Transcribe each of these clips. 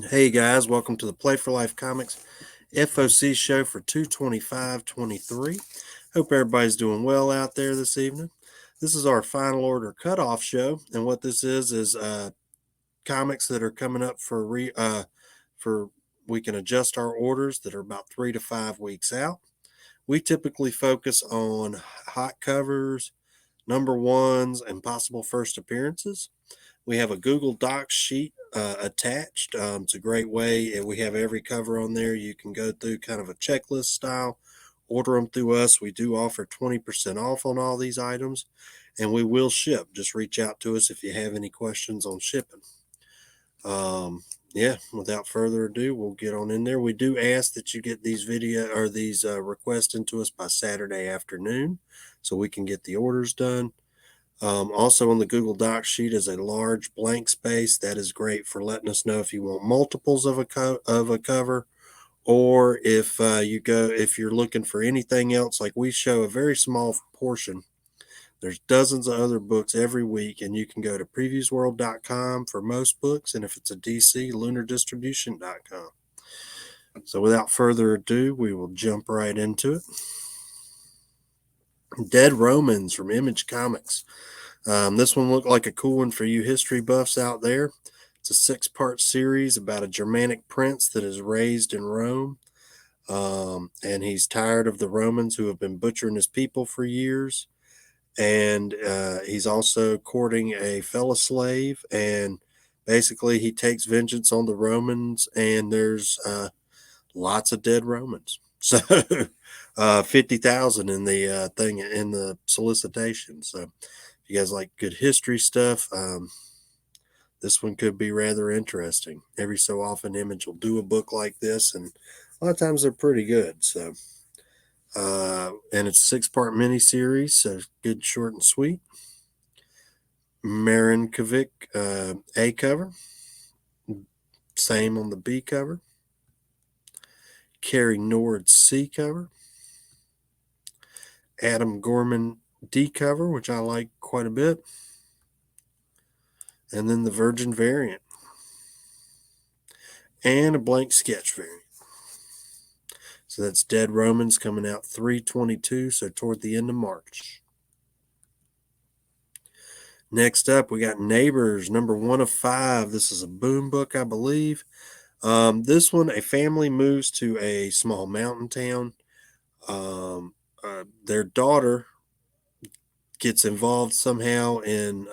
Hey guys, welcome to the Play for Life Comics FOC Show for 2/25/23. Hope everybody's doing well out there this evening. This is our final order cutoff show, and what this is comics that are coming up for we can adjust our orders that are about 3 to 5 weeks out. We typically focus on hot covers, number ones, and possible first appearances. We have a Google Docs sheet attached. It's a great way, and we have every cover on there. You can go through kind of a checklist style, order them through us. We do offer 20% off on all these items, and we will ship. Just reach out to us if you have any questions on shipping. Yeah, without further ado, we'll get on in there. We do ask that you get these requests into us by Saturday afternoon so we can get the orders done. Also on the Google Docs sheet is a large blank space. That is great for letting us know if you want multiples of a cover, or if you're looking for anything else. Like, we show a very small portion. There's dozens of other books every week, and you can go to previewsworld.com for most books, and if it's a DC, lunardistribution.com. So without further ado, we will jump right into it. Dead Romans from Image Comics. This one looked like a cool one for you history buffs out there. It's a 6-part series about a Germanic prince that is raised in Rome. And he's tired of the Romans who have been butchering his people for years. And he's also courting a fellow slave. And basically he takes vengeance on the Romans, and there's lots of dead Romans. So 50,000 in the thing, in the solicitation. So if you guys like good history stuff, this one could be rather interesting. Every so often, Image will do a book like this, and a lot of times they're pretty good. So, and it's a 6-part miniseries, so good, short, and sweet. Marinkovic A cover, same on the B cover. Carrie Nord C cover. Adam Gorman D cover, which I like quite a bit. And then the Virgin variant. And a blank sketch variant. So that's Dead Romans coming out 3/22, so toward the end of March. Next up, we got Neighbors, number 1 of 5. This is a Boom book, I believe. This one, a family moves to a small mountain town. Their daughter gets involved somehow in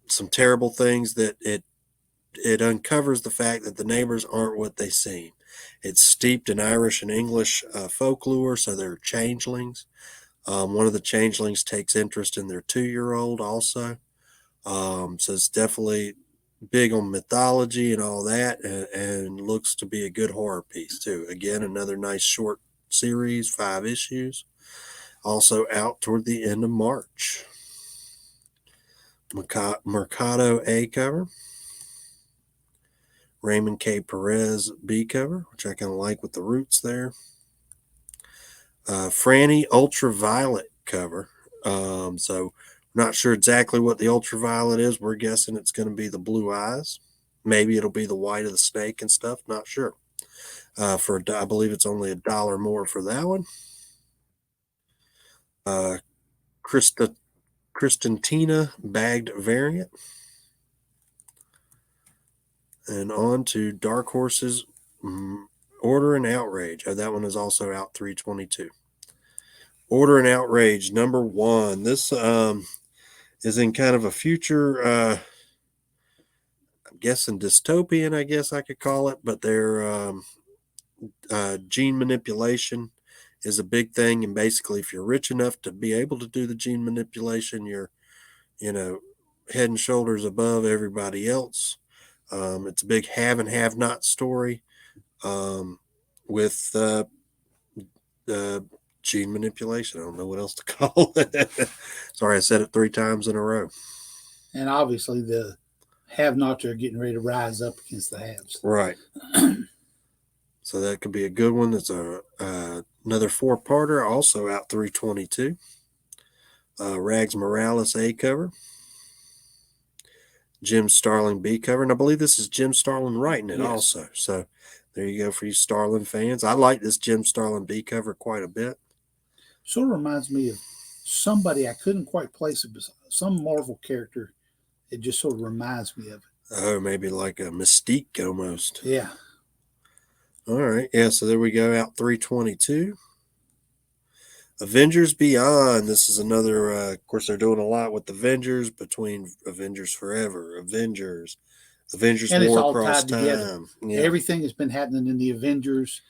some terrible things that it uncovers the fact that the neighbors aren't what they seem. It's steeped in Irish and English folklore, so they're changelings. One of the changelings takes interest in their 2-year-old also. So it's definitely big on mythology and all that, and looks to be a good horror piece too. Again, another nice short series, 5 issues. Also out toward the end of March. Mercado A cover. Raymond K. Perez B cover, which I kind of like with the roots there. Franny Ultraviolet cover. So not sure exactly what the ultraviolet is. We're guessing it's going to be the blue eyes. Maybe it'll be the white of the snake and stuff. Not sure. I believe it's only $1 more for that one. Kristantina bagged variant. And on to Dark Horse's Order and Outrage. That one is also out 3/22. Order and Outrage, number 1. This is in kind of a future, I'm guessing dystopian, I guess I could call it, but their gene manipulation is a big thing. And basically, if you're rich enough to be able to do the gene manipulation, you're, head and shoulders above everybody else. It's a big have and have not story with gene manipulation. I don't know what else to call it. Sorry, I said it 3 times in a row. And obviously the have-nots are getting ready to rise up against the haves. Right. So that could be a good one. It's another 4-parter, also out 3/22. Rags Morales A cover. Jim Starlin B cover, and I believe this is Jim Starlin writing it Yes. also. So there you go for you Starlin fans. I like this Jim Starlin B cover quite a bit. Sort of reminds me of somebody I couldn't quite place it, but some Marvel character. It just sort of reminds me of it. Oh, maybe like a Mystique almost. Yeah. All right. Yeah, so there we go, out 322. Avengers Beyond. This is another, of course, they're doing a lot with Avengers, between Avengers Forever, Avengers And it's War all Across tied together. Time. Yeah. Everything that's been happening in the Avengers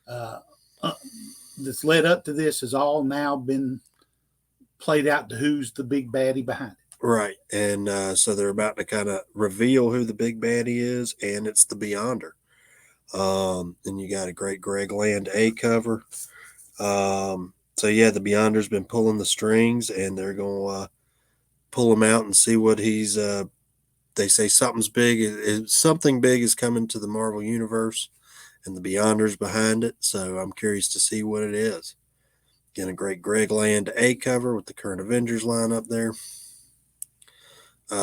that's led up to this has all now been played out to who's the big baddie behind it. Right. And so they're about to kind of reveal who the big baddie is, and it's the Beyonder. And you got a great Greg Land A cover. So yeah, the Beyonder's been pulling the strings, and they're going to pull him out and see what he's. They say something's big. Something big is coming to the Marvel Universe, and the Beyonder's behind it. So I'm curious to see what it is. Again, a great Greg Land A cover with the current Avengers lineup there.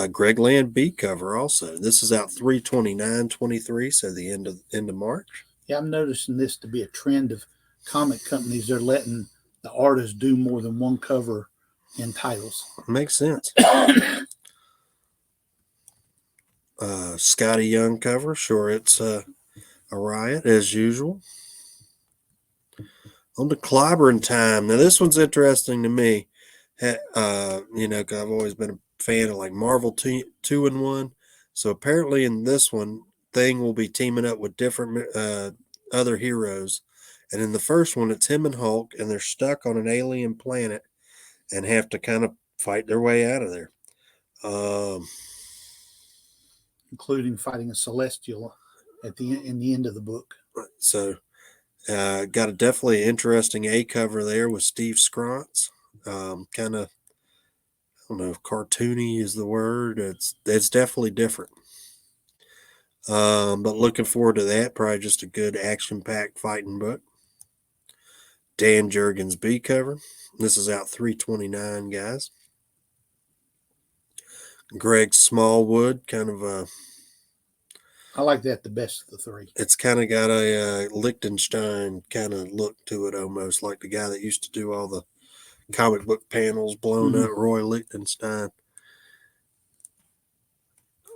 Greg Land B cover also. This is out 3/29/23, so the end of March. Yeah, I'm noticing this to be a trend of comic companies. They're letting the artists do more than one cover in titles. Makes sense. Scotty Young cover. Sure, it's a riot as usual. On to Clobbering Time. Now, this one's interesting to me. Cause I've always been a fan of like Marvel 2-in-1. So apparently in this one, Thing will be teaming up with different other heroes. And in the first one, it's him and Hulk, and they're stuck on an alien planet and have to kind of fight their way out of there. Including fighting a Celestial in the end of the book. So got a definitely interesting A cover there with Steve Scrontz. Kind of, I don't know if cartoony is the word. It's definitely different. But looking forward to that. Probably just a good action-packed fighting book. Dan Jurgens B cover. This is out 3/29, guys. Greg Smallwood, kind of a. I like that the best of the three. It's kind of got a Lichtenstein kind of look to it, almost like the guy that used to do all the comic book panels, blown up, Roy Lichtenstein.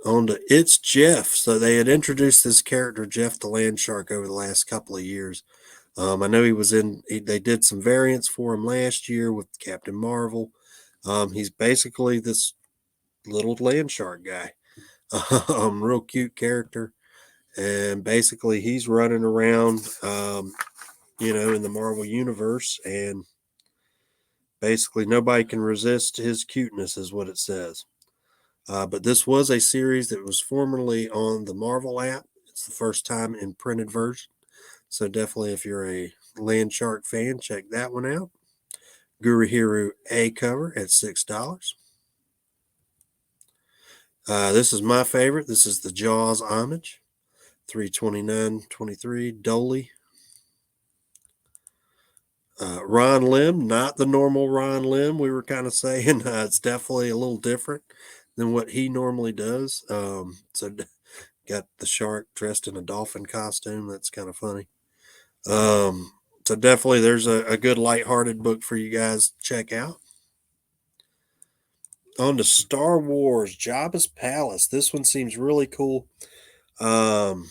On to It's Jeff. So they had introduced this character, Jeff the Land Shark, over the last couple of years. I know he was they did some variants for him last year with Captain Marvel. He's basically this little land shark guy. Real cute character. And basically he's running around, in the Marvel Universe, and basically nobody can resist his cuteness is what it says. But this was a series that was formerly on the Marvel app. It's the first time in printed version. So definitely, if you're a Land Shark fan, check that one out. Guru Hero A cover at $6. This is my favorite. This is the Jaws homage, 3/29/23. Dolly. Ron Lim, not the normal Ron Lim. We were kind of saying it's definitely a little different than what he normally does. So got the shark dressed in a dolphin costume. That's kind of funny. So definitely there's a good lighthearted book for you guys to check out. On to Star Wars, Jabba's Palace. This one seems really cool. Apparently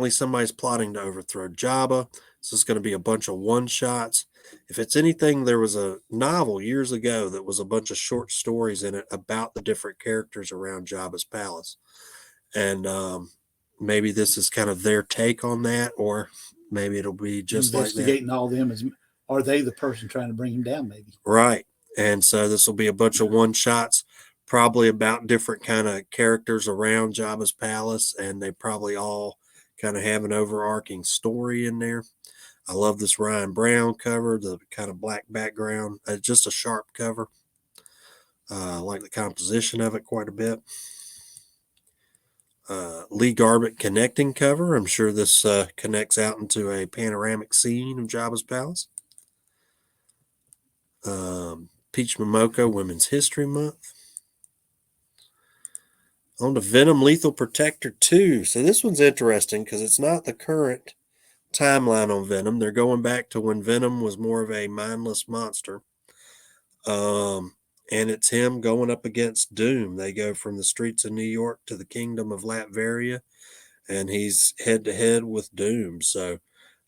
somebody's plotting to overthrow Jabba. This is going to be a bunch of one-shots. If it's anything, there was a novel years ago that was a bunch of short stories in it about the different characters around Jabba's Palace. And maybe this is kind of their take on that, or maybe it'll be just investigating like that. all them. Are they the person trying to bring him down, maybe? Right. And so this will be a bunch of one-shots, probably about different kind of characters around Jabba's Palace, and they probably all kind of have an overarching story in there. I love this Ryan Brown cover, the kind of black background. Just a sharp cover. I like the composition of it quite a bit. Lee Garbett connecting cover. I'm sure this connects out into a panoramic scene of Jabba's Palace. Peach Momoko Women's History Month. On to Venom Lethal Protector 2. So this one's interesting because it's not the current timeline on Venom. They're going back to when Venom was more of a mindless monster. And it's him going up against Doom. They go from the streets of New York to the kingdom of Latveria, and he's head to head with Doom. So,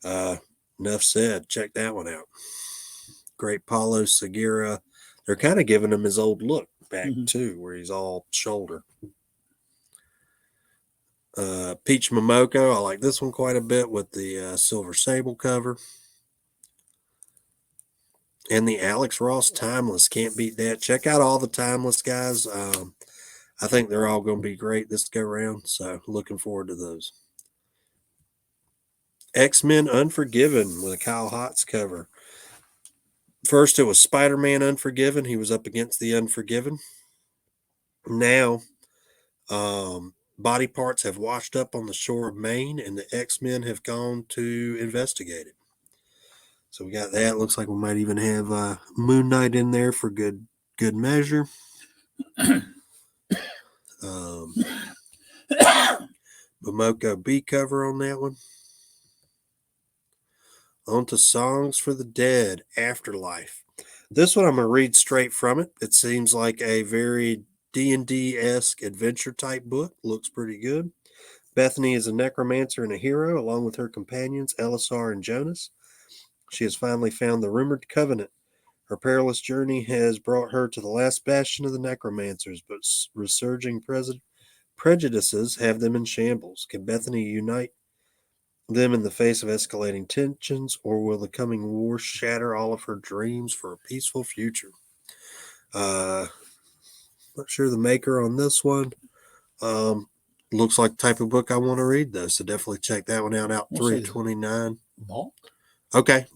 enough said. Check that one out. Great Paulo Segura. They're kind of giving him his old look back too, where he's all shoulder. Peach Momoko. I like this one quite a bit with the Silver Sable cover. And the Alex Ross Timeless. Can't beat that. Check out all the Timeless guys. I think they're all going to be great this go round. So looking forward to those. X-Men Unforgiven with a Kyle Hotz cover. First, it was Spider-Man Unforgiven. He was up against the Unforgiven. Now, body parts have washed up on the shore of Maine, and the X-Men have gone to investigate it. So we got that. Looks like we might even have Moon Knight in there for good measure. Momoko B cover on that one. On to Songs for the Dead, Afterlife. This one I'm going to read straight from it. It seems like a very D&D-esque adventure type book. Looks pretty good. Bethany is a necromancer and a hero, along with her companions Elisar and Jonas. She has finally found the rumored covenant. Her perilous journey has brought her to the last bastion of the necromancers, but resurging prejudices have them in shambles. Can Bethany unite them in the face of escalating tensions, or will the coming war shatter all of her dreams for a peaceful future? Not sure the maker on this one. Looks like the type of book I want to read, though, so definitely check that one out. Out $3.29. Vault? Okay.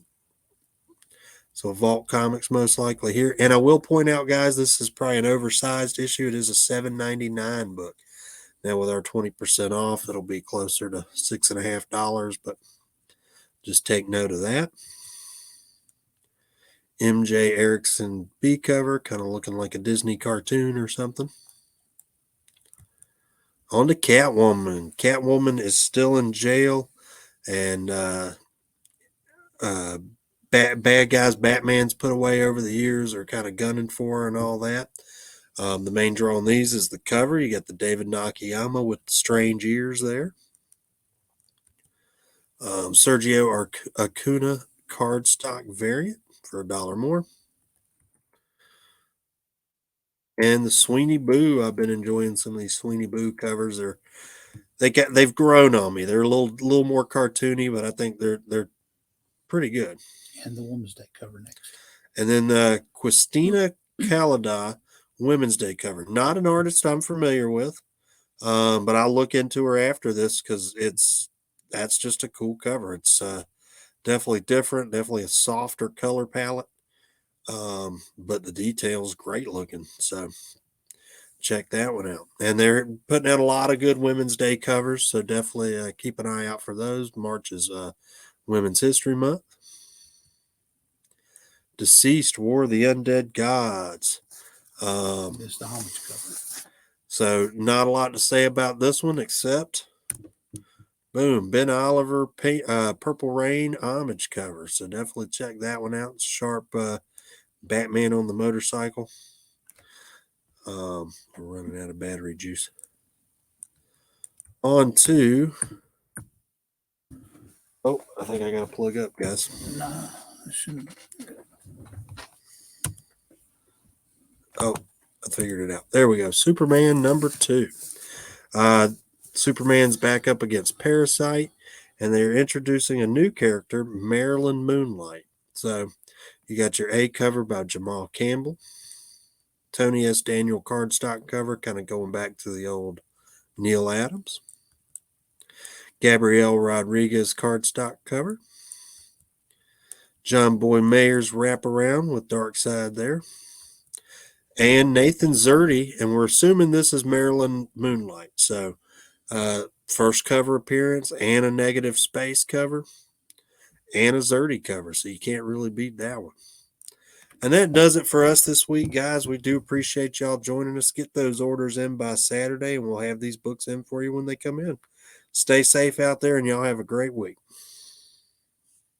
So Vault Comics most likely here. And I will point out, guys, this is probably an oversized issue. It is a $7.99 book. Now with our 20% off, it'll be closer to $6.50, but just take note of that. MJ Erickson B cover, kind of looking like a Disney cartoon or something. On to Catwoman. Catwoman is still in jail, and bad guys Batman's put away over the years are kind of gunning for her and all that. The main draw on these is the cover. You got the David Nakayama with the strange ears there. Sergio Acuna cardstock variant for $1 more. And the Sweeney Boo. I've been enjoying some of these Sweeney Boo covers. They've grown on me. They're a little more cartoony, but I think they're pretty good. And the Women's Day cover next. And then Christina Calada Women's Day cover. Not an artist I'm familiar with, but I'll look into her after this because that's just a cool cover. It's definitely different, definitely a softer color palette, but the detail's great looking. So check that one out. And they're putting out a lot of good Women's Day covers, so definitely keep an eye out for those. March is Women's History Month. Deceased War of the Undead Gods. It's the homage cover. So not a lot to say about this one except boom, Ben Oliver Purple Rain homage cover. So definitely check that one out. Sharp Batman on the motorcycle. We're running out of battery juice. On to I think I got to plug up, guys. No, I shouldn't. Oh, I figured it out. There we go. Superman #2. Superman's back up against Parasite, and they're introducing a new character, Marilyn Moonlight. So you got your A cover by Jamal Campbell. Tony S. Daniel cardstock cover, kind of going back to the old Neil Adams. Gabrielle Rodriguez cardstock cover. John Boy Mayer's wraparound with Dark Side there. And Nathan Zerdy, and we're assuming this is Marilyn Moonlight. So first cover appearance and a negative space cover and a Zerdy cover. So you can't really beat that one. And that does it for us this week, guys. We do appreciate y'all joining us. Get those orders in by Saturday, and we'll have these books in for you when they come in. Stay safe out there, and y'all have a great week.